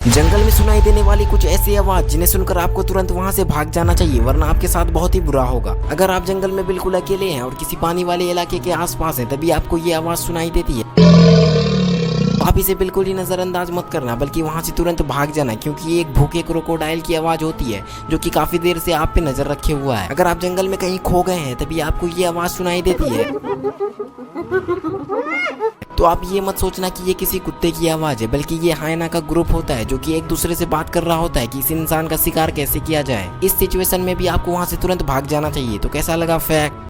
जंगल में सुनाई देने वाली कुछ ऐसी आवाज जिन्हें सुनकर आपको तुरंत वहां से भाग जाना चाहिए, वरना आपके साथ बहुत ही बुरा होगा। अगर आप जंगल में बिल्कुल अकेले हैं और किसी पानी वाले इलाके के आसपास हैं, तभी आपको ये आवाज सुनाई देती है, आप इसे बिल्कुल ही नजरअंदाज मत करना, बल्कि वहां से तुरंत भाग जाना, क्योंकि ये एक भूखे क्रोकोडाइल की आवाज होती है जो कि काफी देर से आप पे नजर रखे हुआ है। अगर आप जंगल में कहीं खो गए हैं तभी आपको ये आवाज सुनाई देती है, तो आप ये मत सोचना कि ये किसी कुत्ते की आवाज है, बल्कि ये हाइना का ग्रुप होता है जो कि एक दूसरे से बात कर रहा होता है कि इस इंसान का शिकार कैसे किया जाए। इस सिचुएशन में भी आपको वहां से तुरंत भाग जाना चाहिए। तो कैसा लगा फैक्ट?